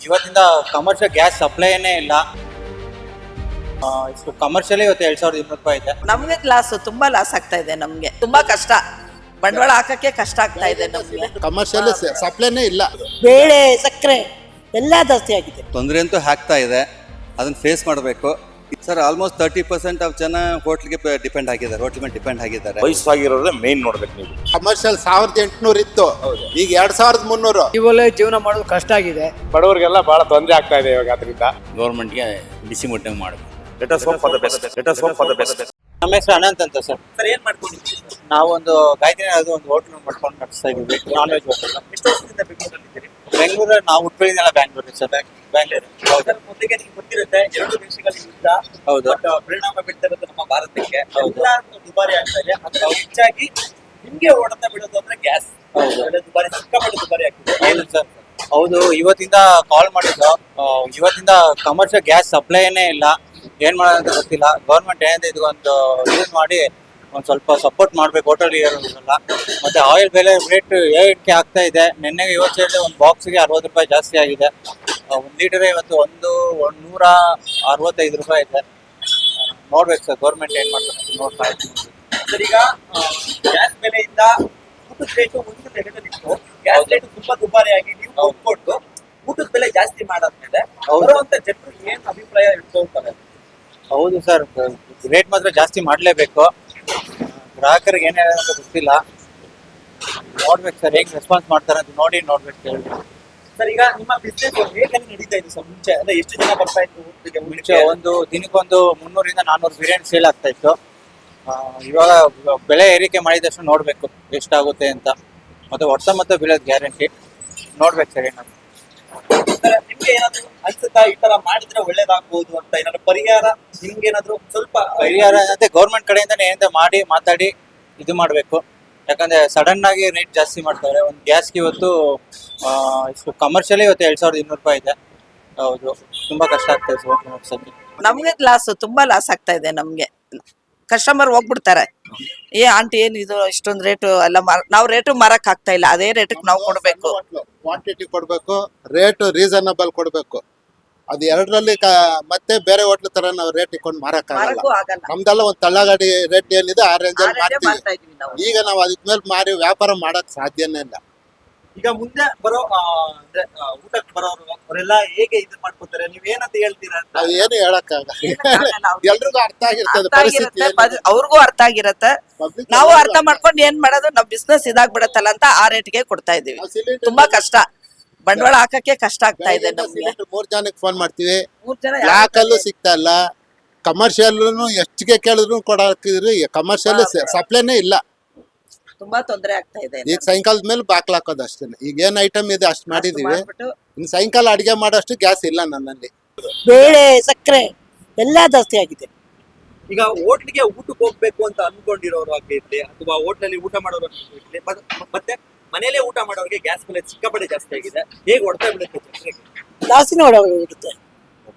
ಇವತ್ತಿಂದ commercial gas ಸಪ್ಲೈನೇ ಇಲ್ಲ. Commercial ಇವತ್ತು 2200 ರೂಪಾಯಿ ಇದೆ. ನಮ್ಗೆ ತುಂಬಾ ಲಾಸ್ ಆಗ್ತಾ ಇದೆ. ನಮ್ಗೆ ತುಂಬಾ ಕಷ್ಟ, ಬಂಡವಾಳ ಹಾಕಕ್ಕೆ ಕಷ್ಟ ಆಗ್ತಾ ಇದೆ. ನಮ್ಗೆ ಕಮರ್ಷಿಯಲ್ ಸಪ್ಲೈನೇ ಇಲ್ಲ. ಬೇಳೆ ಸಕ್ಕರೆ ಎಲ್ಲ ಜಾಸ್ತಿ ಆಗಿದೆ. ತೊಂದರೆ ಅಂತೂ ಆಗ್ತಾ ಇದೆ, ಅದನ್ನ ಫೇಸ್ ಮಾಡಬೇಕು ಸರ್. ಆಲ್ಮೋಸ್ಟ್ 30% ಆಫ್ ಜನ ಹೋಟ್ಲಿಗೆ ಡಿಪೆಂಡ್ ಆಗಿದ್ದಾರೆ, ಹೋಟ್ಲ್ ಮೇಲೆ ಡಿಪೆಂಡ್ ಆಗಿದ್ದಾರೆ. ವಯಸ್ಸಾಗಿರೋದೇ ಮೇನ್ ನೋಡ್ಬೇಕು ನೀವು. ಕಮರ್ಷಿಯಲ್ 1800 ಇತ್ತು, ಈಗ 2300. ಇವೆಲ್ಲ ಜೀವನ ಮಾಡೋದು ಕಷ್ಟ ಆಗಿದೆ. ಬಡವರಿಗೆಲ್ಲ ಬಹಳ ತೊಂದರೆ ಆಗ್ತಾ ಇದೆ ಇವಾಗ. ಅದರಿಂದ ಗೌರ್ಮೆಂಟ್ಗೆ ಬಿಸಿ ಮುಟ್ಟಂಗೆ ಮಾಡಬೇಕು. Let us hope for the best. Let us hope for the best. ನಮ್ಮ ಹೆಸರು ಅನಂತ್ ಅಂತ ಸರ್. ಸರ್ ಏನ್ ಮಾಡ್ಕೊಂಡಿದ್ದೀರಿ? ನಾವೊಂದು ಗಾಯತ್ರಿ ಒಂದು ಹೋಟ್ಲ್ ಮಾಡ್ಕೊಂಡು ನಡೆಸ್ತಾ ಇದ್ದೀವಿ, ನಾನ್ ವೆಜ್ ಹೋಟೆಲ್. ಎಷ್ಟು ವರ್ಷದಿಂದ ಬೆಂಗಳೂರಲ್ಲಿದ್ದೀರಿ? ಬೆಂಗಳೂರು ನಾವು ಹುಟ್ಕೊಳ್ಳಿದ್ದೆಲ್ಲ ಬ್ಯಾಂಗ್ಳೂರು ಸರ್. ಬ್ಯಾಂಗ್ಳೂರು. ಸರ್, ಮೊದಲಿಗೆ ನಿಮ್ಗೆ ಗೊತ್ತಿರುತ್ತೆ ಎರಡು ದೇಶಗಳ ಯುದ್ಧ ಹೌದು. ಬಟ್ ಪರಿಣಾಮ ಬೀಳ್ತಾ ಇರುತ್ತೆ ನಮ್ಮ ಭಾರತಕ್ಕೆ. ಎಲ್ಲ ದುಬಾರಿ ಆಗ್ತಾ ಇದೆ. ಅದ್ರಲ್ಲಿ ಹೆಚ್ಚಾಗಿ ನಿಮ್ಗೆ ಹೊಡೆತ ಬಿಡೋದು ಅಂದ್ರೆ ಗ್ಯಾಸ್. ದುಬಾರಿ, ಸಿಕ್ಕಾಪಟ್ಟೆ ದುಬಾರಿ ಆಗ್ತಿದೆ. ಏನು ಸರ್? ಹೌದು, ಇವತ್ತಿಂದ ಕಾಲ್ ಮಾಡಿದ್ದು. ಇವತ್ತಿಂದ ಕಮರ್ಷಿಯಲ್ ಗ್ಯಾಸ್ ಸಪ್ಲೈನೇ ಇಲ್ಲ. ಏನ್ ಮಾಡೋದು ಅಂತ ಗೊತ್ತಿಲ್ಲ. ಗೌರ್ಮೆಂಟ್ ಏನಿದೆ ಇದಕ್ಕೊಂದು ಯೂಸ್ ಮಾಡಿ ಒಂದು ಸ್ವಲ್ಪ ಸಪೋರ್ಟ್ ಮಾಡ್ಬೇಕು ಹೋಟೆಲ್ ಇರೋಲ್ಲ. ಮತ್ತೆ ಆಯಿಲ್ ಬೆಲೆ ರೇಟ್ ಏರಿಕೆ ಆಗ್ತಾ ಇದೆ. ನಿನ್ನೆಗೆ ಇವತ್ತು ಸೇರಿದೆ ಒಂದು ಬಾಕ್ಸ್ಗೆ 60 ರೂಪಾಯಿ ಜಾಸ್ತಿ ಆಗಿದೆ. 1 ಲೀಟರ್ ಇವತ್ತು 165 ರೂಪಾಯಿ ಇದೆ. ನೋಡ್ಬೇಕು ಸರ್, ಗೌರ್ಮೆಂಟ್ ಏನ್ ಮಾಡ್ತಾರೆ ನೋಡ್ತಾ ಇದ್ದೀನಿ. ಸರ್, ಈಗ ಗ್ಯಾಸ್ ಬೆಲೆಯಿಂದ ಊಟದ ರೇಟು ಒಂದು ಲೆಕ್ಕದಲ್ಲಿತ್ತು. ಗ್ಯಾಸ್ ರೇಟ್ ತುಂಬಾ ದುಬಾರಿ ಆಗಿ ನೀವು ಕೊಂಡ್ಕೊಂಡು ಊಟದ ಬೆಲೆ ಜಾಸ್ತಿ ಮಾಡಾದ್ಮೇಲೆ ಬರುವಂತ ಜನರು ಏನ್ ಅಭಿಪ್ರಾಯ ಇಟ್ಕೊಳ್ತಾರೆ? ಹೌದು ಸರ್, ರೇಟ್ ಮಾತ್ರ ಜಾಸ್ತಿ ಮಾಡಲೇಬೇಕು. ಗ್ರಾಹಕರಿಗೆ ಏನ್ ಹೇಳೋದು ಅಂತ ಗೊತ್ತಿಲ್ಲ. ನೋಡ್ಬೇಕು ಸರ್, ಹೇಗೆ ರೆಸ್ಪಾನ್ಸ್ ಮಾಡ್ತಾರೆ ಅಂತ ನೋಡ್ಬೇಕು ಸರ್. ಸರ್, ಈಗ ನಿಮ್ಮ ಬಿಸ್ನೆಸ್ ಹೇಗೆ ನಡೀತಾ ಇದೆ ಸರ್? ಮುಂಚೆ ಅಂದ್ರೆ ಎಷ್ಟು ಜನ ಬರ್ತಾ ಇದ್ರು ಊಟಕ್ಕೆ? ಮುಂಚೆ ಒಂದು ದಿನಕ್ಕೊಂದು 300 ಇಂದ 400 ಬಿರಿಯಾನಿ ಸೇಲ್ ಆಗ್ತಾ ಇತ್ತು. ಇವಾಗ ಬೆಲೆ ಏರಿಕೆ ಮಾಡಿದಷ್ಟು ನೋಡ್ಬೇಕು ಎಷ್ಟಾಗುತ್ತೆ ಅಂತ. ಮತ್ತೆ ಮತ್ತೆ ಬೀಳೋದು ಗ್ಯಾರಂಟಿ. ನೋಡ್ಬೇಕು ಸರ್ ಏನಾದ್ರು. ನಿಮ್ಗೆ ಏನಾದ್ರು ಅನ್ಸುತ್ತಾ ಈ ತರ ಮಾಡಿದ್ರೆ ಒಳ್ಳೇದಾಗ್ಬೋದು ಅಂತ? ಏನಾದ್ರು ಪರಿಹಾರ ನಿಮ್ಗೆ ಏನಾದ್ರು ಸ್ವಲ್ಪ ಪರಿಹಾರ ಅಂದ್ರೆ ಗೌರ್ಮೆಂಟ್ ಕಡೆಯಿಂದನೇ ಏನಾದ್ರು ಮಾಡಿ ಮಾತಾಡಿ ಇದು ಮಾಡ್ಬೇಕು. ಯಾಕಂದ್ರೆ ಸಡನ್ ಆಗಿ ರೇಟ್ ಜಾಸ್ತಿ ಮಾಡ್ತಾರೆ. ಒಂದು ಗ್ಯಾಸ್ಗೆ ಇವತ್ತು ಕಮರ್ಷಿಯಲ್ ಇವತ್ತು 2200 ರೂಪಾಯಿ ಇದೆ. ಹೌದು, ತುಂಬಾ ಕಷ್ಟ ಆಗ್ತಾ ಇದೆ ಹೋಟ್ಲ್ ನಡೆಸೋಕೆ. ನಮ್ಗೆ ತುಂಬಾ ಲಾಸ್ ಆಗ್ತಾ ಇದೆ. ನಮ್ಗೆ ಕಸ್ಟಮರ್ ಹೋಗ್ಬಿಡ್ತಾರೆ, ಆಂಟಿ ಏನ್ ಇದು ಇಷ್ಟೊಂದು ರೇಟು ಎಲ್ಲ ನಾವು ರೇಟು ಮಾರಕ್ ಆಗ್ತಾ ಇಲ್ಲ. ಅದೇ ರೇಟಿಗೆ ನಾವು ಕೊಡ್ಬೇಕು. ಕ್ವಾಂಟಿಟಿ ಕೊಡ್ಬೇಕು, ರೇಟ್ ರೀಸನಬಲ್ ಕೊಡ್ಬೇಕು. ಅದು ಎರಡರಲ್ಲಿ ಮತ್ತೆ ಬೇರೆ ಹೋಟ್ಲ್ ತರ ನಾವು ರೇಟ್ ಇಟ್ಕೊಂಡು ಮಾರಕ್ಕಾಗಲ್ಲ. ಮಾರಕ್ಕೂ ಆಗಲ್ಲ. ನಮ್ದೆಲ್ಲ ಒಂದು ತಳ್ಳಗಾಡಿ ರೇಟ್ ಏನಿದೆ ಆ ರೇಂಜ್ ಅಲ್ಲಿ ಮಾಡ್ತೀವಿ. ಮಾಡ್ತಾ ಇದೀವಿ ನಾವು. ಈಗ ನಾವು ಅದಕ್ಕೆ ಮೇಲೆ ಮಾರಿ ವ್ಯಾಪಾರ ಮಾಡಕ್ ಸಾಧ್ಯನೇ ಇಲ್ಲ. ಈಗ ಮುಂದೆ ಬರೋ ಅಂದ್ರೆ ಊಟಕ್ಕೆ ಬರೋರು ಅವರೆಲ್ಲ ಹೇಗೆ ಇದು ಮಾಡ್ಕೊತಾರೆ? ನೀವ್ ಏನಂತ ಹೇಳ್ತೀರಾ? ನಾವು ಏನು ಹೇಳಕ್ಕಾಗಲ್ಲ. ಎಲ್ರಿಗೂ ಅರ್ಥ ಆಗಿರ್ತದೆ ಅರ್ಥ ಪರಿಸ್ಥಿತಿ. ಆಗಿರುತ್ತೆ, ಅವ್ರಿಗೂ ಅರ್ಥ ಆಗಿರತ್ತೆ. Public ನಾವು ಅರ್ಥ ಮಾಡ್ಕೊಂಡು ಏನ್ ಮಾಡೋದು, ನಮ್ ಬಿಸ್ನೆಸ್ ಇದಾಗ್ಬಿಡತ್ತಲ್ಲ ಅಂತ ಆ ರೇಟ್ಗೆ ಕೊಡ್ತಾ ಇದೀವಿ. ನಾವು ಸಿಲಿಂಡರ್ ತುಂಬಾ ಕಷ್ಟ, ಬಂಡವಾಳ ಹಾಕಕ್ಕೆ ಕಷ್ಟ ಆಗ್ತಾ ಇದೆ ನಮ್ಗೆ. ಸಿಲಿಂಡರ್ 3 ಜನಕ್ಕೆ ಫೋನ್ ಮಾಡ್ತೀವಿ, 3 ಜನ ಬ್ಲಾಕಲ್ಲೂ ಸಿಗ್ತಾ ಇಲ್ಲ. ಕಮರ್ಷಿಯಲ್ ಎಷ್ಟಿಗೆ ಕೇಳಿದ್ರು ಕೊಡಾಕಿದ್ರಿ. ಕಮರ್ಷಿಯಲ್ ಸಪ್ಲೈನೇ ಇಲ್ಲ. ತುಂಬಾ ತೊಂದರೆ ಆಗ್ತಾ ಇದೆ. ಈಗ ಸಾಯಂಕಾಲದ ಮೇಲೆ ಬಾಕ್ಲ್ ಹಾಕೋದು ಅಷ್ಟೇ. ಈಗ ಏನ್ ಐಟಮ್ ಇದೆ ಅಷ್ಟು ಮಾಡಿದೀವಿ. ಮಾಡ್ಬಿಟ್ಟು ಇನ್ನು ಸಾಯಂಕಾಲ ಅಡಿಗೆ ಮಾಡೋಷ್ಟು ಗ್ಯಾಸ್ ಇಲ್ಲ ನನ್ನಲ್ಲಿ. ಬೇಳೆ ಸಕ್ಕರೆ ಎಲ್ಲ ಜಾಸ್ತಿ ಆಗಿದೆ. ಈಗ ಹೋಟ್ಲಿಗೆ ಊಟಕ್ಕೆ ಹೋಗ್ಬೇಕು ಅಂತ ಅನ್ಕೊಂಡಿರೋರು ಆಗಿರ್ಲಿ ಅಥವಾ ಹೋಟ್ಲಲ್ಲಿ ಊಟ ಮಾಡೋರು ಆಗಿರ್ಲಿ, ಮತ್ತೆ ಮನೇಲೆ ಊಟ ಮಾಡೋರಿಗೆ ಗ್ಯಾಸ್ ಬೆಲೆ ಸಿಕ್ಕಾಪಟ್ಟೆ ಜಾಸ್ತಿ ಆಗಿದೆ. ಹೇಗೆ ಹೊಡ್ತಾ ಬಿಡುತ್ತೆ ಜನರಿಗೆ? ಜಾಸ್ತಿನೇ ಹೊಡೋಗುತ್ತೆ,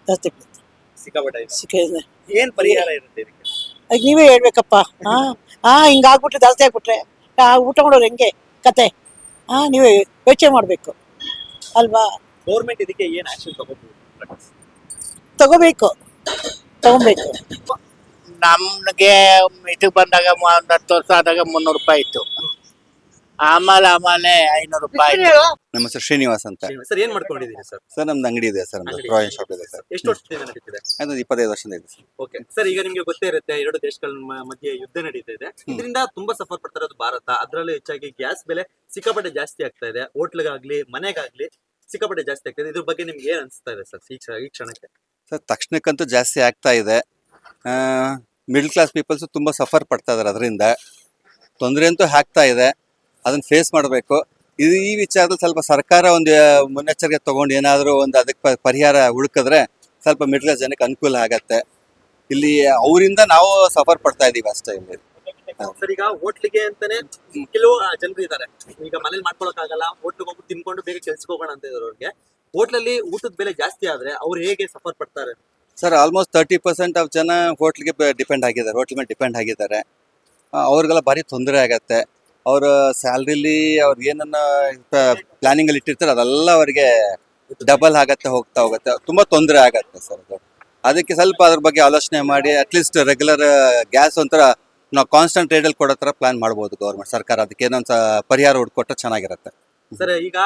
ಜಾಸ್ತಿ ಬೀಳುತ್ತೆ. ಸಿಕ್ಕಾಪಟ್ಟೆ ಇದೆ. ಸಿಕ್ಕಿದೆ. ಏನ್ ಪರಿಹಾರ ಇರುತ್ತೆ ಇದಕ್ಕೆ? ಈಗ ನೀವೇ ಹೇಳ್ಬೇಕಪ್ಪ. ಹಿಂಗಾಗ್ಬಿಟ್ರೆ ಜಾಸ್ತಿ ಆಗ್ಬಿಟ್ರೆ ಊಟ ಮಾಡೋರು ಹೆಂಗೆ ಕತೆ? ನೀವೇ ಯೋಚನೆ ಮಾಡ್ಬೇಕು ಅಲ್ವಾ? ಗೌರ್ಮೆಂಟ್ ಇದಕ್ಕೆ ಏನ್ ಆಕ್ಷನ್ ತಗೋಬೇಕು. ನಮ್ಗೆ ಇದು ಬಂದಾಗ 10 ವರ್ಷ ಆದಾಗ 300 ರೂಪಾಯಿ ಇತ್ತು. ಆಮೇಲೆ 500 ರೂಪಾಯಿ. ನಮ್ಮ ಹೆಸರು ಶ್ರೀನಿವಾಸ್ ಅಂತ ಸರ್, ಏನ್ ಮಾಡ್ಕೊಂಡಿದ್ದೀರಿ ಸರ್? ಸರ್. ನಮ್ದು ಅಂಗಡಿ ಇದೆ ಸರ್, ನಮ್ದು ಪ್ರಾವಿಷನ್ ಶಾಪ್ ಇದೆ ಸರ್. ಎಷ್ಟು ವರ್ಷದಿಂದ ನಡೀತಿದೆ? ಅದೊಂದು 25 ವರ್ಷದಿಂದ ಇದೆ ಸರ್. ಓಕೆ ಸರ್, ಈಗ ನಿಮ್ಗೆ ಗೊತ್ತೇ ಇರುತ್ತೆ ಎರಡು ದೇಶಗಳ ಮಧ್ಯೆ ಯುದ್ಧ ನಡೀತಾ ಇದೆ. ಇದರಿಂದ ತುಂಬಾ ಸಫರ್ ಪಡ್ತಾ ಇರೋದು ಭಾರತ. ಅದರಲ್ಲೂ ಹೆಚ್ಚಾಗಿ ಗ್ಯಾಸ್ ಬೆಲೆ ಸಿಕ್ಕಾಪಟ್ಟೆ ಜಾಸ್ತಿ ಆಗ್ತಾ ಇದೆ. ಹೋಟ್ಲಿಗಾಗ್ಲಿ ಮನೆಗಾಗ್ಲಿ ಸಿಕ್ಕಾಪಟ್ಟೆ ಜಾಸ್ತಿ ಆಗ್ತಾ ಇದೆ. ಇದ್ರ ಬಗ್ಗೆ ನಿಮ್ಗೆ ಏನ್ ಅನಿಸ್ತಾ ಇದೆ ಸರ್ ಈ ಕ್ಷಣಕ್ಕೆ? ಸರ್, ತಕ್ಷಣಕ್ಕಂತೂ ಜಾಸ್ತಿ ಆಗ್ತಾ ಇದೆ. ಮಿಡ್ಲ್ ಕ್ಲಾಸ್ ಪೀಪಲ್ಸ್ ತುಂಬ ಸಫರ್ ಪಡ್ತಾ ಇದ್ದಾರೆ. ಅದರಿಂದ ತೊಂದರೆ ಅಂತೂ ಆಗ್ತಾ ಇದೆ, ಅದನ್ನ ಫೇಸ್ ಮಾಡಬೇಕು. ಈ ವಿಚಾರದಲ್ಲಿ ಸ್ವಲ್ಪ ಸರ್ಕಾರ ಒಂದು ಮುನ್ನೆಚ್ಚರಿಕೆ ತಗೊಂಡು ಏನಾದರೂ ಒಂದು ಅದಕ್ಕೆ ಪರಿಹಾರ ಹುಡುಕಿದ್ರೆ ಸ್ವಲ್ಪ ಮಿಡ್ಲ್ ಕ್ಲಾಸ್ ಜನಕ್ಕೆ ಅನುಕೂಲ ಆಗತ್ತೆ. ಇಲ್ಲಿ ಅವರಿಂದ ನಾವು ಸಫರ್ ಪಡ್ತಾ ಇದೀವಿ ಅಷ್ಟೇ. ಇಲ್ಲಿ ಸರ್, ಈಗ ಹೋಟ್ಲಿಗೆ ಅಂತಾನೆ ಕೆಲವು ಜನರು ಇದ್ದಾರೆ. ಈಗ ಮನೇಲಿ ಮಾಡ್ಕೊಳಕ್ ಆಗಲ್ಲ, ಹೋಟ್ಲಿಗೆ ಹೋಗಿ ತಿನ್ಕೊಂಡು ಬೇಗ ಕೆಲ್ಸಕ್ಕೆ ಹೋಗೋಣ ಅಂತ ಇರೋರಿಗೆ ಹೋಟ್ಲಲ್ಲಿ ಊಟದ ಬೆಲೆ ಜಾಸ್ತಿ ಆದ್ರೆ ಅವ್ರು ಹೇಗೆ ಸಫರ್ ಪಡ್ತಾರೆ? ಸರ್, ಆಲ್ಮೋಸ್ಟ್ 30% ಆಫ್ ಜನ ಹೋಟ್ಲಿಗೆ ಡಿಪೆಂಡ್ ಆಗಿದ್ದಾರೆ, ಹೋಟ್ಲ್ ಮೇಲೆ ಡಿಪೆಂಡ್ ಆಗಿದ್ದಾರೆ. ಅವ್ರಿಗೆಲ್ಲ ಭಾರಿ ತೊಂದರೆ ಆಗತ್ತೆ. ಅವ್ರ ಸ್ಯಾಲ್ರಿಲಿ ಅವ್ರು ಏನನ್ನ ಪ್ಲಾನಿಂಗ್ ಅಲ್ಲಿ ಇಟ್ಟಿರ್ತಾರೆ ಅದೆಲ್ಲ ಅವರಿಗೆ ಡಬಲ್ ಆಗತ್ತೆ ಹೋಗ್ತಾ ಹೋಗುತ್ತೆ, ತುಂಬಾ ತೊಂದರೆ ಆಗತ್ತೆ ಸರ್ ಅದು. ಅದಕ್ಕೆ ಸ್ವಲ್ಪ ಅದ್ರ ಬಗ್ಗೆ ಆಲೋಚನೆ ಮಾಡಿ ಅಟ್ಲೀಸ್ಟ್ ರೆಗ್ಯುಲರ್ ಗ್ಯಾಸ್ ಒಂಥರ ನಾವು ಕಾನ್ಸ್ಟೆಂಟ್ ರೇಟಲ್ಲಿ ಕೊಡೋ ಥರ ಪ್ಲಾನ್ ಮಾಡ್ಬೋದು ಗೌರ್ಮೆಂಟ್ ಸರ್ಕಾರ. ಅದಕ್ಕೆ ಏನೊಂದು ಪರಿಹಾರ ಹುಡ್ಕೊಟ್ರೆ ಚೆನ್ನಾಗಿರುತ್ತೆ. ಸರ್ ಈಗ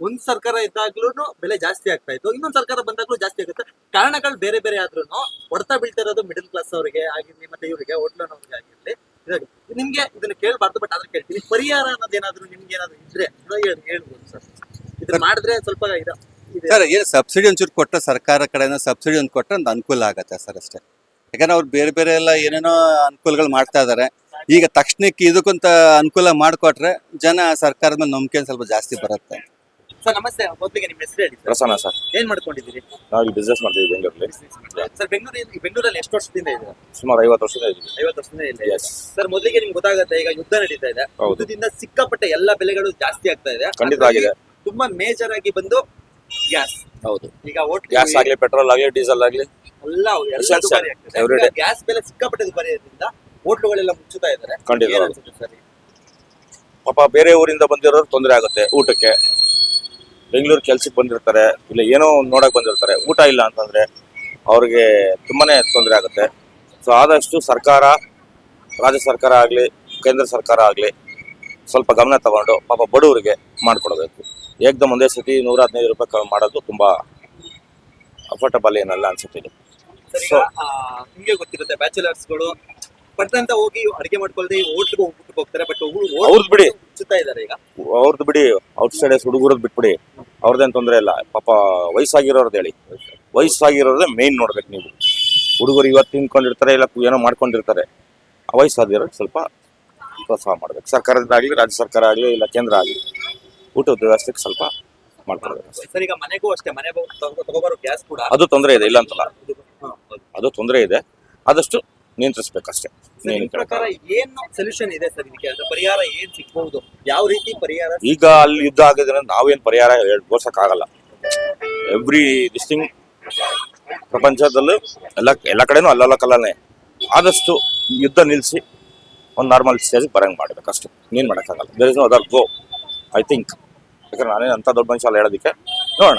ಒಂದ್ ಸರ್ಕಾರ ಇದ್ದಾಗ್ಲೂ ಬೆಲೆ ಜಾಸ್ತಿ ಆಗ್ತಾ ಇತ್ತು, ಇನ್ನೊಂದ್ ಸರ್ಕಾರ ಬಂದಾಗ್ಲೂ ಜಾಸ್ತಿ ಆಗುತ್ತೆ. ಕಾರಣಗಳು ಬೇರೆ ಬೇರೆ ಆದ್ರೂ ಹೊಡೆತ ಬೀಳ್ತಾ ಇರೋದು ಮಿಡಲ್ ಕ್ಲಾಸ್ ಅವರಿಗೆ ಆಗಿರ್ಲಿ, ಮತ್ತೆ ಇವರಿಗೆ ಹೋಟ್ಲನವ್ರಿಗೆ ಆಗಿರ್ಲಿ. ನಿಮ್ಗೆ ಇದನ್ನ ಕೇಳಬಾರ್ದು, ಬಟ್ ಆದ್ರೆ ಕೇಳ್ತೀನಿ, ಪರಿಹಾರ ಅನ್ನೋದೇನಾದ್ರು ನಿಮ್ಗೆ ಏನಾದ್ರು ಇದ್ರೆ ಹೇಳ್ಬೋದು ಸರ್. ಇದನ್ನ ಮಾಡಿದ್ರೆ ಸ್ವಲ್ಪ ಇದೆ. ಸರ್ ಏನು ಸಬ್ಸಿಡಿ ಒಂಚೂರು ಕೊಟ್ಟರೆ, ಸರ್ಕಾರ ಕಡೆಯಿಂದ ಸಬ್ಸಿಡಿ ಒಂದು ಕೊಟ್ಟರೆ ಒಂದು ಅನುಕೂಲ ಆಗುತ್ತೆ ಸರ್ ಅಷ್ಟೇ. ಯಾಕಂದ್ರೆ ಅವ್ರು ಬೇರೆ ಬೇರೆ ಎಲ್ಲ ಏನೇನೋ ಅನುಕೂಲಗಳು ಮಾಡ್ತಾ ಇದ್ದಾರೆ. ಈಗ ತಕ್ಷಣಕ್ಕೆ ಇದಕ್ಕಂತ ಅನುಕೂಲ ಮಾಡಿಕೊಟ್ರೆ ಜನ ಸರ್ಕಾರದ ಮೇಲೆ ನಂಬಿಕೆ ಸ್ವಲ್ಪ ಜಾಸ್ತಿ ಬರುತ್ತೆ. ಸರ್ ನಮಸ್ತೆ, ಮೊದಲಿಗೆ ನಿಮ್ಮ ಹೆಸರು ಹೇಳಿ. ಪ್ರಸನ್ನ ಸರ್, ಏನ್ ಮಾಡ್ಕೊಂಡಿದ್ದೀರಿ? ನಾವು ಇಲ್ಲಿ ಬಿಸ್ನೆಸ್ ಮಾಡ್ತೀವಿ ಬೆಂಗಳೂರಲ್ಲಿ. ಸರ್ ಬೆಂಗಳೂರಲ್ಲಿ ಎಷ್ಟು ವರ್ಷದಿಂದ ಇದೆ? ಸುಮಾರು 50 ವರ್ಷದಿಂದ ಇದ್ದೀವಿ. 50 ವರ್ಷದಿಂದ ಇದೆ. ಸರ್ ಮೊದಲಿಗೆ ನಿಮ್ಗೆ ಗೊತ್ತಾಗುತ್ತೆ, ಈಗ ಯುದ್ಧ ನಡೀತಾ ಇದೆ, ಯುದ್ಧದಿಂದ ಸಿಕ್ಕಾಪಟ್ಟೆ ಎಲ್ಲ ಬೆಲೆಗಳು ಜಾಸ್ತಿ ಆಗ್ತಾ ಇದೆ. ಖಂಡಿತ ಆಗಿದೆ. ತುಂಬಾ ಮೇಜರ್ ಆಗಿ ಬಂದು ಗ್ಯಾಸ್. ಹೌದು, ಈಗ ಹೋಟ್ಲ್ ಗ್ಯಾಸ್ ಆಗ್ಲಿ, ಪೆಟ್ರೋಲ್ ಆಗ್ಲಿ, ಡೀಸೆಲ್ ಆಗ್ಲಿ, ಎಲ್ಲ ದುಬಾರಿ ಆಗ್ತದೆ. Everyday. ಗ್ಯಾಸ್ ಬೆಲೆ ಸಿಕ್ಕಾಪಟ್ಟೆ ದುಬಾರಿ ಇರೋದ್ರಿಂದ ಹೋಟ್ಲುಗಳೆಲ್ಲ ಮುಚ್ಚುತ್ತಾ ಇದ್ದಾರೆ. ಖಂಡಿತ. ಏನ್ ಅನ್ಸುತ್ತೆ ಸರ್? ಪಾಪ ಬೇರೆ ಊರಿಂದ ಬಂದಿರೋರು ತೊಂದರೆ ಆಗುತ್ತೆ ಊಟಕ್ಕೆ. ಬೆಂಗಳೂರು ಕೆಲ್ಸಕ್ಕೆ ಬಂದಿರ್ತಾರೆ, ಇಲ್ಲ ಏನೋ ನೋಡಕ್ ಬಂದಿರ್ತಾರೆ, ಊಟ ಇಲ್ಲ ಅಂತಂದ್ರೆ ಅವ್ರಿಗೆ ತುಂಬಾನೇ ತೊಂದರೆ ಆಗುತ್ತೆ. ಸೊ ಆದಷ್ಟು ಸರ್ಕಾರ, ರಾಜ್ಯ ಸರ್ಕಾರ ಆಗ್ಲಿ, ಕೇಂದ್ರ ಸರ್ಕಾರ ಆಗ್ಲಿ ಸ್ವಲ್ಪ ಗಮನ ತಗೊಂಡು ಪಾಪ ಬಡವರಿಗೆ ಮಾಡ್ಕೊಡ್ಬೇಕು. ಏಕ್ದಮ್ ಒಂದೇ ಸತಿ 115 ರೂಪಾಯಿ ಮಾಡೋದು ತುಂಬಾ ಅಫೋರ್ಟಬಲ್ ಏನಲ್ಲ ಅನ್ಸುತ್ತೆ ಇದು. ಸರ್ ಈಗ ನಿಮ್ಗೆ ಗೊತ್ತಿರುತ್ತೆ, ಬ್ಯಾಚುಲರ್ಸ್ಗಳು ಪಟ್ಟಂತ ಹೋಗಿ ಅಡಿಗೆ ಮಾಡ್ಕೊಳ್ದೆ ಹೋಟ್ಲಿಗೆ ಹೋಗ್ಬಿಟ್ಟು ಹೋಗ್ತಾರೆ. ಬಟ್ ಅವ್ರದ್ದು ಬಿಡಿ, ಮುಚ್ಚುತ್ತಾ ಇದ್ದಾರೆ. ಈಗ ಅವ್ರದ್ದು ಬಿಡಿ, ಔಟ್ ಸೈಡರ್ಸ್ ಹುಡುಗರದ್ದು ಬಿಟ್ಬಿಡಿ, ಅವ್ರದ್ದೇನು ತೊಂದರೆ ಇಲ್ಲ. ಪಾಪ ವಯಸ್ಸಾಗಿರೋರ್ದು ಹೇಳಿ, ವಯಸ್ಸಾಗಿರೋದೇ ಮೇನ್ ನೋಡ್ಬೇಕು ನೀವು. ಹುಡುಗರು ಇವತ್ತು ತಿನ್ಕೊಂಡಿರ್ತಾರೆ, ಇಲ್ಲ ಏನೋ ಮಾಡ್ಕೊಂಡಿರ್ತಾರೆ. ಆ ವಯಸ್ಸಾಗಿರೋದು ಸ್ವಲ್ಪ ಪ್ರೋತ್ಸಾಹ ಮಾಡ್ಬೇಕು. ಸರ್ಕಾರದಾಗ್ಲಿ, ರಾಜ್ಯ ಸರ್ಕಾರ ಆಗಲಿ, ಇಲ್ಲ ಕೇಂದ್ರ ಆಗಲಿ, ಊಟದ ವ್ಯವಸ್ಥೆಗೆ ಸ್ವಲ್ಪ ಮಾಡ್ಕೊಡ್ಬೇಕು. ಸರ್ ಈಗ ಮನೆಗೂ ಅಷ್ಟೇ, ಮನೆ ತಗೋಬರೋ ಗ್ಯಾಸ್ ಕೂಡ ಅದು ತೊಂದರೆ ಇದೆ, ಇಲ್ಲ ಅಂತಲ್ಲ, ಅದು ತೊಂದರೆ ಇದೆ. ಆದಷ್ಟು ನಿಯಂತ್ರಿಸ್ಬೇಕಷ್ಟೇ. ನಿಮ್ ಪ್ರಕಾರ ಏನು ಸೊಲ್ಯೂಷನ್ ಇದೆ ಸರ್ ಇದಕ್ಕೆ? ಅಂದ್ರೆ ಪರಿಹಾರ ಏನ್ ಸಿಗ್ಬಹುದು? ಯಾವ ರೀತಿ ಪರಿಹಾರ? ಈಗ ಅಲ್ಲಿ ಯುದ್ಧ ಆಗಿದ್ರೆ ನಾವೇನ್ ಪರಿಹಾರ ಘೋಷಕ್ಕಾಗಲ್ಲ. ಎವ್ರಿ ಡಿಸ್ಟಿಂಗ್ ಪ್ರಪಂಚದಲ್ಲೂ ಎಲ್ಲ ಕಡೆನೂ ಅಲ್ಲಲ್ಲ ಕಲ್ಲನೆ. ಆದಷ್ಟು ಯುದ್ಧ ನಿಲ್ಲಿಸಿ ಒಂದು ನಾರ್ಮಲ್ ಸ್ಟೇಜ್ ಬರಂಗ್ ಮಾಡ್ಬೇಕು ಅಷ್ಟೇ. ನೀನ್ ಮಾಡೋಕ್ಕಾಗಲ್ಲ. There is no other go, I think. ಯಾಕಂದ್ರೆ ನಾನೇನು ಅಂತ ದೊಡ್ಡ ಮನುಷ್ಯ ಅಲ್ಲ ಹೇಳೋದಕ್ಕೆ. ನೋಡೋಣ,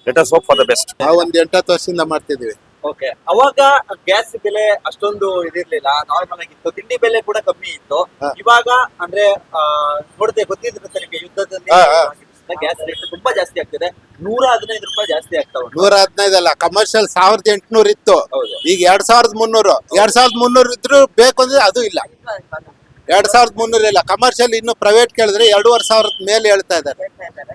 let us hope for the best. ನಾವು ಒಂದು 8-10 ವರ್ಷದಿಂದ ಮಾಡ್ತಿದೀವಿ. ಓಕೆ, ಅವಾಗ ಗ್ಯಾಸ್ ಬೆಲೆ ಅಷ್ಟೊಂದು ಇದಿರ್ಲಿಲ್ಲ, ನಾರ್ಮಲ್ ಆಗಿತ್ತು. ತಿಂಡಿ ಬೆಲೆ ಕೂಡ ಕಮ್ಮಿ ಇತ್ತು. ಇವಾಗ ಅಂದ್ರೆ ನೋಡದೆ ಗೊತ್ತಿರುತ್ತೆ ನಿಮಗೆ, ಯುದ್ಧದಲ್ಲಿ ಗ್ಯಾಸ್ ರೇಟ್ ತುಂಬಾ ಜಾಸ್ತಿ ಆಗ್ತಿದೆ. 115 ರೂಪಾಯಿ ಜಾಸ್ತಿ ಆಗ್ತಾ ಉಂಟು. 115 ಅಲ್ಲ, ಕಮರ್ಷಿಯಲ್ 1800 ಇತ್ತು. ಹೌದು. ಈಗ 2300. 2300 ಇದ್ರು ಬೇಕು ಅಂದ್ರೆ ಅದು ಇಲ್ಲ. 2300 ಇಲ್ಲ. ಕಮರ್ಷಿಯಲ್ ಇನ್ನು ಪ್ರೈವೇಟ್ ಕೇಳಿದ್ರೆ 2500 ಮೇಲೆ ಹೇಳ್ತಾ ಇದ್ದಾರೆ.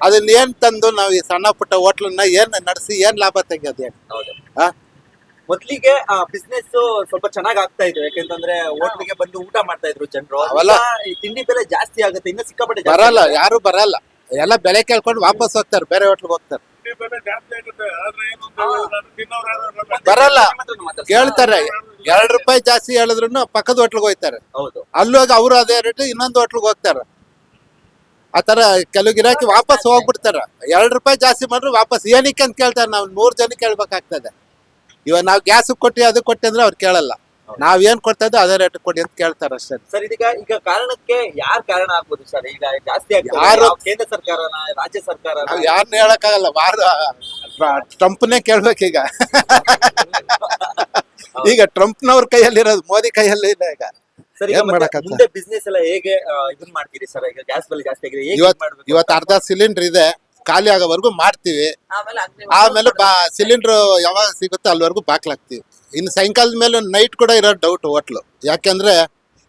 ಅದನ್ನ ಏನ್ ತಂದು ನಾವು ಈ ಸಣ್ಣ ಪುಟ್ಟ ಹೋಟ್ಲನ್ನ ಏನ್ ನಡೆಸಿ ಏನ್ ಲಾಭ ತೆಗೆಯೋದು? ಹೌದು. ಮೊದ್ಲಿಗೆ ಬಿಸ್ನೆಸ್ ಸ್ವಲ್ಪ ಚೆನ್ನಾಗ್ ಆಗ್ತಾ ಇತ್ತು, ಯಾಕೆಂತಂದ್ರೆ ಹೋಟ್ಲಿಗೆ ಬಂದು ಊಟ ಮಾಡ್ತಾ ಇದ್ರು ಜನರು. ಅವೆಲ್ಲ ಈ ತಿಂಡಿ ಬೆಲೆ ಜಾಸ್ತಿ ಆಗುತ್ತೆ, ಇನ್ನು ಸಿಕ್ಕಾಪಟ್ಟೆ ಬರಲ್ಲ, ಯಾರು ಬರಲ್ಲ. ಎಲ್ಲ ಬೆಲೆ ಕೇಳ್ಕೊಂಡು ವಾಪಸ್ ಹೋಗ್ತಾರೆ, ಬೇರೆ ಹೋಟ್ಲಿಗೆ ಹೋಗ್ತಾರೆ. ಬರಲ್ಲ, ಕೇಳ್ತಾರೆ. 2 ರೂಪಾಯಿ ಜಾಸ್ತಿ ಹೇಳಿದ್ರು ಪಕ್ಕದ ಹೋಟ್ಲಿಗೆ ಹೋಗ್ತಾರೆ. ಹೌದು. ಅಲ್ಲೋಗಿ ಅವರು ಅದೇ ರೇಟ್ ಇನ್ನೊಂದು ಹೋಟ್ಲಿಗೆ ಹೋಗ್ತಾರೆ. ಆತರ ಕೆಲವು ಗಿರಾಕಿ ವಾಪಸ್ ಹೋಗ್ಬಿಡ್ತಾರ. 2 ರೂಪಾಯಿ ಜಾಸ್ತಿ ಮಾಡ್ರು ವಾಪಸ್ ಏನಕ್ಕೆ ಅಂತ ಕೇಳ್ತಾರೆ. ನಾವು 100 ಜನಕ್ಕೆ ಕೇಳ್ಬೇಕಾಗ್ತದೆ. ಇವಾಗ ನಾವು ಗ್ಯಾಸ್ ಕೊಟ್ಟಿ ಅದು ಕೊಟ್ಟಿ ಅಂದ್ರೆ ಅವ್ರು ಕೇಳಲ್ಲ. ನಾವ್ ಏನ್ ಕೊಡ್ತಾ ಇದ್ದೋ ಅದೇ ರೇಟ್ ಕೊಡಿ ಅಂತ ಕೇಳ್ತಾರೆ ಅಷ್ಟೇ. ಸರ್ ಈಗ ಕಾರಣಕ್ಕೆ ಯಾರ್ ಕಾರಣ ಆಗ್ಬೋದು ಸರ್? ಈಗ ಜಾಸ್ತಿ ಆಗ್ತದೆ, ಯಾರು? ಕೇಂದ್ರ ಸರ್ಕಾರನ, ರಾಜ್ಯ ಸರ್ಕಾರ? ನಾವ್ ಯಾರನ್ನ ಹೇಳಕ್ಕಾಗಲ್ಲ. ಟ್ರಂಪ್ನೇ ಕೇಳ್ಬೇಕೀಗ. ಈಗ ಟ್ರಂಪ್ನವ್ರ ಕೈಯಲ್ಲಿರೋದು, ಮೋದಿ ಕೈಯಲ್ಲಿ ಇಲ್ಲ. ಈಗ ಸರ್ ಏನ್ ಮಾಡಕ್ಕಾಗ್ತದೆ? ಮುಂದೆ ಬಿಸ್ನೆಸ್ ಎಲ್ಲ ಹೇಗೆ ಇದನ್ ಮಾಡ್ತೀರಿ ಸರ್? ಈಗ ಗ್ಯಾಸ್ ಬೆಲೆ ಜಾಸ್ತಿ ಆಗಿದೆ, ಹೇಗೆ ಇವತ್ತು ಅರ್ಧ ಸಿಲಿಂಡರ್ ಇದೆ, ಖಾಲಿ ಆಗೋವರೆಗೂ ಮಾಡ್ತೀವಿ. ಆಮೇಲೆ ಸಿಲಿಂಡರ್ ಯಾವಾಗ ಸಿಗುತ್ತೋ ಅಲ್ಲಿವರೆಗೂ ಬಾಕ್ಲಾಗ್ತೀವಿ. ಇನ್ನು ಸಾಯಂಕಾಲದ ಮೇಲೆ ನೈಟ್ ಕೂಡ ಇರೋ ಡೌಟ್ ಹೋಟ್ಲು. ಯಾಕೆಂದ್ರೆ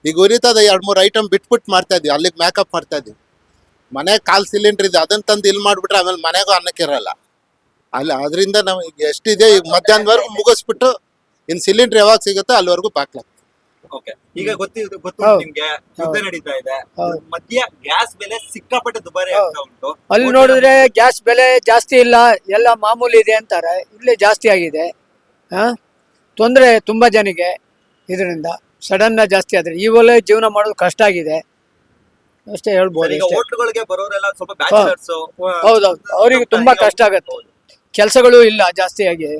ಈಗ ಉರಿತದ 2-3 ಐಟಮ್ ಬಿಟ್ಬಿಟ್ಟು ಮಾಡ್ತಾ ಇದ್ವಿ, ಅಲ್ಲಿಗೆ ಮೇಕಪ್ ಮಾಡ್ತಾ ಇದ್ವಿ. ಮನೆ 1/4 ಸಿಲಿಂಡರ್ ಇದೆ, ಅದನ್ನ ತಂದು ಇಲ್ಲಿ ಮಾಡ್ಬಿಟ್ರೆ ಆಮೇಲೆ ಮನೆಗೂ ಅನ್ನಕ್ಕೆ ಇರಲ್ಲ. ಅಲ್ಲಿ ಅದರಿಂದ ನಾವು ಈಗ ಎಷ್ಟಿದೆ ಈಗ ಮಧ್ಯಾಹ್ನದವರೆಗೂ ಮುಗಿಸ್ಬಿಟ್ಟು ಇನ್ನು ಸಿಲಿಂಡರ್ ಯಾವಾಗ ಸಿಗುತ್ತೋ ಅಲ್ಲಿವರೆಗೂ ಬಾಕ್ಲಾಗ್ತೀವಿ. ಓಕೆ, ಈಗ ಗೊತ್ತು ನಿಮ್ಗೆ ಯುದ್ಧ ನಡೀತಾ ಇದೆ, ಮಧ್ಯ ಗ್ಯಾಸ್ ಬೆಲೆ ಸಿಕ್ಕಾಪಟ್ಟೆ ದುಬಾರಿ ಆಗ್ತಾ ಉಂಟು. ಅಲ್ಲಿ ನೋಡಿದ್ರೆ ಗ್ಯಾಸ್ ಬೆಲೆ ಜಾಸ್ತಿ ಇಲ್ಲ, ಎಲ್ಲ ಮಾಮೂಲಿ ಇದೆ ಅಂತಾರೆ. ಇಲ್ಲೇ ಜಾಸ್ತಿ ಆಗಿದೆ. ತೊಂದರೆ ತುಂಬಾ ಜನಿಗೆ ಇದರಿಂದ ಸಡನ್ ಜಾಸ್ತಿ ಆದ್ರೆ ಇವೆಲ್ಲ ಜೀವನ ಮಾಡೋದು ಕಷ್ಟ ಆಗಿದೆ ಅಷ್ಟೇ ಹೇಳ್ಬೋದು. ಈಗ ಹೋಟ್ಲುಗಳಿಗೆ ಬರೋರೆಲ್ಲ ಸ್ವಲ್ಪ ಬ್ಯಾಚುಲರ್ಸ್. ಹೌದೌದು, ಅವರಿಗೆ ತುಂಬಾ ಕಷ್ಟ ಆಗತ್ತೆ. ಕೆಲಸಗಳು ಇಲ್ಲ ಜಾಸ್ತಿಯಾಗಿ,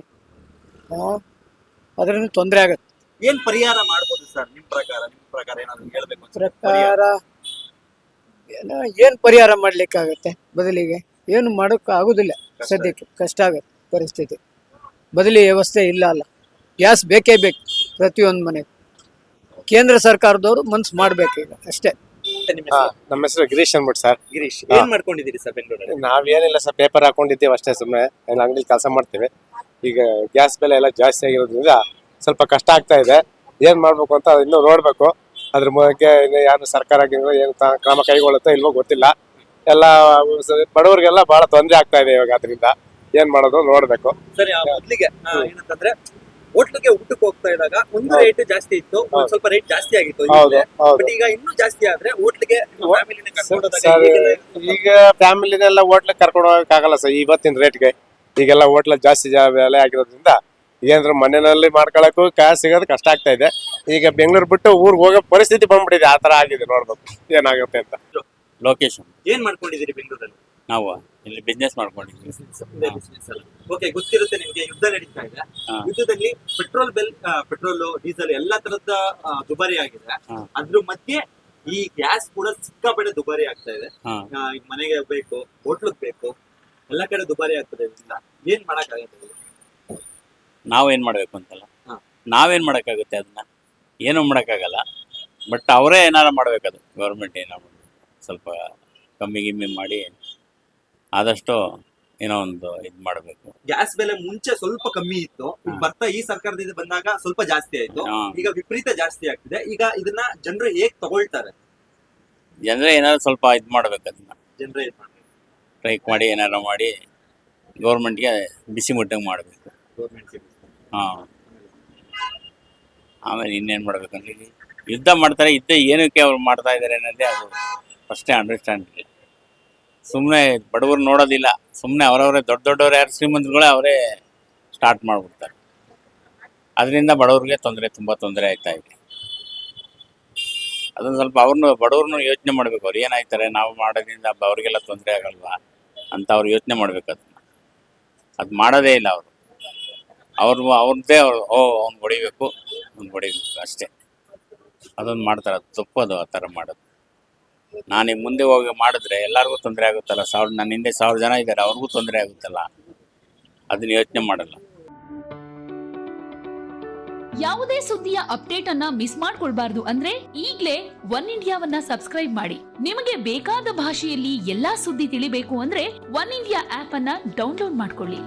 ಅದರಿಂದ ತೊಂದರೆ ಆಗತ್ತೆ. ಏನ್ ಪರಿಹಾರ ಮಾಡ್ಬೋದು ಸರ್ ನಿಮ್ ಪ್ರಕಾರ ಏನಾದ್ರು ಹೇಳ್ಬೇಕು? ಪ್ರಕಾರ ಏನ್ ಪರಿಹಾರ ಮಾಡ್ಲಿಕ್ಕಾಗತ್ತೆ? ಬದಲಿಗೆ ಏನು ಮಾಡೋಕ್ಕೆ ಆಗೋದಿಲ್ಲ ಸದ್ಯಕ್ಕೆ, ಕಷ್ಟ ಆಗುತ್ತೆ ಪರಿಸ್ಥಿತಿ. ಬದಲಿ ವ್ಯವಸ್ಥೆ ಇಲ್ಲ ಅಲ್ಲ, ಗ್ಯಾಸ್ ಬೇಕೇ ಬೇಕು ಪ್ರತಿಯೊಂದು ಮನೆಗೆ. ಕೇಂದ್ರ ಸರ್ಕಾರದವರು ಮನ್ಸು ಮಾಡ್ಬೇಕೀಗ ಅಷ್ಟೇ. ನಿಮ್ಮ ಹೆಸರು? ನಮ್ಮ ಹೆಸರು ಗಿರೀಶ್ ಅಂದ್ಬಿಟ್ಟು ಸರ್. ಗಿರೀಶ್, ಹಾ. ಏನ್ ಮಾಡ್ಕೊಂಡಿದ್ದೀರಿ ಸರ್ ಬೆಂಗಳೂರಲ್ಲಿ? ನಾವೇನಿಲ್ಲ ಸರ್, ಪೇಪರ್ ಹಾಕೊಂಡಿದ್ದೀವಿ ಅಷ್ಟೇ, ಸುಮ್ಮನೆ ಅಂಗಡಿಲಿ ಕೆಲಸ ಮಾಡ್ತೀವಿ. ಈಗ ಗ್ಯಾಸ್ ಬೆಲೆ ಎಲ್ಲ ಜಾಸ್ತಿ ಆಗಿರೋದ್ರಿಂದ ಸ್ವಲ್ಪ ಕಷ್ಟ ಆಗ್ತಾ ಇದೆ. ಏನ್ ಮಾಡ್ಬೇಕು ಅಂತ ಇನ್ನೂ ನೋಡ್ಬೇಕು. ಅದ್ರ ಬಗ್ಗೆ ಇನ್ನು ಯಾರು ಸರ್ಕಾರ ಏನು ಕ್ರಮ ಕೈಗೊಳ್ಳುತ್ತೋ ಇಲ್ವೋ ಗೊತ್ತಿಲ್ಲ. ಎಲ್ಲ ಬಡವರಿಗೆಲ್ಲ ಬಹಳ ತೊಂದರೆ ಆಗ್ತಾ ಇದೆ ಇವಾಗ. ಅದರಿಂದ ಏನ್ ಮಾಡೋದು ನೋಡ್ಬೇಕು. ಸರಿ, ಮೊದ್ಲಿಗೆ ಏನಂತಂದ್ರೆ ಹೋಟ್ಲಿಗೆ ಊಟಕ್ಕೆ ಹೋಗ್ತಾ ಇದ್ದಾಗ ಒಂದು ರೇಟ್ ಜಾಸ್ತಿ ಇತ್ತು, ಒಂದ್ ಸ್ವಲ್ಪ ರೇಟ್ ಜಾಸ್ತಿ ಆಗಿತ್ತು. ಹೌದು ಹೌದು ಬಟ್ ಈಗ ಇನ್ನೂ ಜಾಸ್ತಿ ಆದ್ರೆ ಹೋಟ್ಲಿಗೆ ಸರ್, ಈಗ ಫ್ಯಾಮಿಲಿನೆಲ್ಲ ಹೋಟ್ಲಿಗೆ ಕರ್ಕೊಂಡು ಹೋಗಕ್ಕಾಗಲ್ಲ ಸರ್ ಇವತ್ತಿನ ರೇಟ್ಗೆ. ಈಗೆಲ್ಲ ಹೋಟ್ಲ ಜಾಸ್ತಿ ಬೆಲೆ ಆಗಿರೋದ್ರಿಂದ ಏನಾದ್ರು ಮನೆಯಲ್ಲಿ ಮಾಡ್ಕೊಳಕ್ಕೂ ಕಾಸು ಸಿಗೋದು ಕಷ್ಟ ಆಗ್ತಾ ಇದೆ. ಈಗ ಬೆಂಗಳೂರು ಬಿಟ್ಟು ಊರಿಗೆ ಹೋಗೋ ಪರಿಸ್ಥಿತಿ ಬಂದ್ಬಿಟ್ಟಿದೆ. ಆ ತರ ಆಗಿದೆ, ನೋಡ್ಬೇಕು ಏನಾಗುತ್ತೆ ಅಂತ. ಲೊಕೇಶನ್ ಏನ್ ಮಾಡ್ಕೊಂಡಿದ್ದೀರಿ ಬೆಂಗಳೂರಲ್ಲಿ? ನಾವು ಇಲ್ಲಿ ಬಿಸ್ನೆಸ್ ಮಾಡ್ಕೊಂಡಿದ್ವಿ. ಓಕೆ, ಗೊತ್ತಿರುತ್ತೆ ನಿಮ್ಗೆ, ಯುದ್ಧ ನಡೀತಾ ಇದೆ. ಹಾ. ಯುದ್ಧದಲ್ಲಿ ಪೆಟ್ರೋಲ್ ಡೀಸೆಲ್ ಎಲ್ಲಾ ತರದ ದುಬಾರಿ ಆಗಿದೆ. ಹಾ. ಅದ್ರ ಮಧ್ಯೆ ಈ ಗ್ಯಾಸ್ ಕೂಡ ಸಿಕ್ಕಾಪಟ್ಟೆ ದುಬಾರಿ ಆಗ್ತಾ ಇದೆ. ಹಾ. ಈಗ ಮನೆಗೆ ಬೇಕು, ಹೋಟ್ಲಿಗೆ ಬೇಕು, ಎಲ್ಲಾ ಕಡೆ ದುಬಾರಿ ಆಗ್ತದೆ. ಇದರಿಂದ ಏನ್ ಮಾಡಕ್ಕಾಗತ್ತೆ? ನಾವೇನ್ ಮಾಡ್ಬೇಕು ಅಂತಲ್ಲ, ಹಾ. ನಾವೇನ್ ಮಾಡಕ್ಕಾಗುತ್ತೆ, ಅದನ್ನ ಏನೂ ಮಾಡಕ್ಕಾಗಲ್ಲ. ಬಟ್ ಅವರೇ ಏನಾರ ಮಾಡ್ಬೇಕದು, ಗೌರ್ಮೆಂಟ್ ಏನಾರ ಸ್ವಲ್ಪ ಕಮ್ಮಿ ಗಿಮ್ಮಿ ಮಾಡಿ ಆದಷ್ಟು ಏನೋ ಒಂದು ಇದು ಮಾಡಬೇಕು. ಗ್ಯಾಸ್ ಬೆಲೆ ಮುಂಚೆ ಸ್ವಲ್ಪ ಕಮ್ಮಿ ಇತ್ತು, ಈಗ ಬರ್ತಾ ಈ ಸರ್ಕಾರದಿಂದ ಬಂದಾಗ ಸ್ವಲ್ಪ ಜಾಸ್ತಿ ಆಯ್ತು. ಹಾ. ಈಗ ವಿಪರೀತ ಜಾಸ್ತಿ ಆಗ್ತಿದೆ. ಈಗ ಇದನ್ನ ಜನರು ಹೇಗ್ ತಗೊಳ್ತಾರೆ? ಜನರೇ ಏನಾದ್ರು ಸ್ವಲ್ಪ ಇದು ಮಾಡ್ಬೇಕು, ಅದನ್ನ ಜನರೇ ಏನ್ ಮಾಡ್ಬೇಕು? ಸ್ಟ್ರೈಕ್ ಮಾಡಿ ಏನಾರ ಮಾಡಿ ಗೌರ್ಮೆಂಟ್ಗೆ ಬಿಸಿ ಮುಟ್ಟಂಗೆ ಮಾಡಬೇಕು. ಗೌರ್ಮೆಂಟ್ ಹಾಂ, ಆಮೇಲೆ ಇನ್ನೇನು ಮಾಡ್ಬೇಕಂದ್ರೆ ಇಲ್ಲಿ ಯುದ್ಧ ಮಾಡ್ತಾರೆ, ಯುದ್ಧ ಏನಕ್ಕೆ ಅವ್ರು ಮಾಡ್ತಾ ಇದ್ದಾರೆ ಅನ್ನೋದೇ ಅದು ಫಸ್ಟೇ ಅಂಡರ್ಸ್ಟ್ಯಾಂಡ್ ಇಲ್ಲ. ಸುಮ್ಮನೆ ಬಡವರು ನೋಡೋದಿಲ್ಲ, ಸುಮ್ಮನೆ ಅವರವರೇ ದೊಡ್ಡವ್ರು ಯಾರು ಶ್ರೀಮಂತರುಗಳೇ ಅವರೇ ಸ್ಟಾರ್ಟ್ ಮಾಡಿಬಿಡ್ತಾರೆ. ಅದರಿಂದ ಬಡವ್ರಿಗೆ ತುಂಬ ತೊಂದರೆ ಆಯ್ತಾ ಇದೆ. ಅದನ್ನು ಸ್ವಲ್ಪ ಬಡವ್ರನ್ನೂ ಯೋಚನೆ ಮಾಡಬೇಕು. ಅವ್ರು ಏನಾಯ್ತಾರೆ, ನಾವು ಮಾಡೋದ್ರಿಂದ ಅವ್ರಿಗೆಲ್ಲ ತೊಂದರೆ ಆಗಲ್ವಾ ಅಂತ ಅವ್ರು ಯೋಚನೆ ಮಾಡ್ಬೇಕು. ಅದು ಮಾಡೋದೇ ಇಲ್ಲ ಅವರು. ಅವ್ರದ್ದೇ ಅವ್ನು ಹೊಡಿಬೇಕು ಅಷ್ಟೇ. ಅದೊಂದು ಮಾಡ್ತಾರೆ, ಅದು ತಪ್ಪದು ಆ ಥರ ಮಾಡೋದು. ನಾನೀಗ ಮುಂದೆ ಹೋಗಿ ಮಾಡಿದ್ರೆ ಎಲ್ಲರಿಗೂ ತೊಂದರೆ ಆಗುತ್ತಲ್ಲ. ನನ್ನ ಹಿಂದೆ 1000 ಜನ ಇದ್ದಾರೆ, ಅವ್ರಿಗೂ ತೊಂದರೆ ಆಗುತ್ತಲ್ಲ. ಅದನ್ನ ಯೋಚನೆ ಮಾಡಲ್ಲ. ಯಾವುದೇ ಸುದ್ದಿಯ ಅಪ್ಡೇಟ್ ಅನ್ನ ಮಿಸ್ ಮಾಡ್ಕೊಳ್ಬಾರ್ದು ಅಂದ್ರೆ ಈಗ್ಲೇ ಒನ್ ಇಂಡಿಯಾವನ್ನ ಸಬ್ಸ್ಕ್ರೈಬ್ ಮಾಡಿ. ನಿಮಗೆ ಬೇಕಾದ ಭಾಷೆಯಲ್ಲಿ ಎಲ್ಲಾ ಸುದ್ದಿ ತಿಳಿಬೇಕು ಅಂದ್ರೆ ಒನ್ ಇಂಡಿಯಾ ಆಪ್ ಅನ್ನ ಡೌನ್ಲೋಡ್ ಮಾಡ್ಕೊಳ್ಳಿ.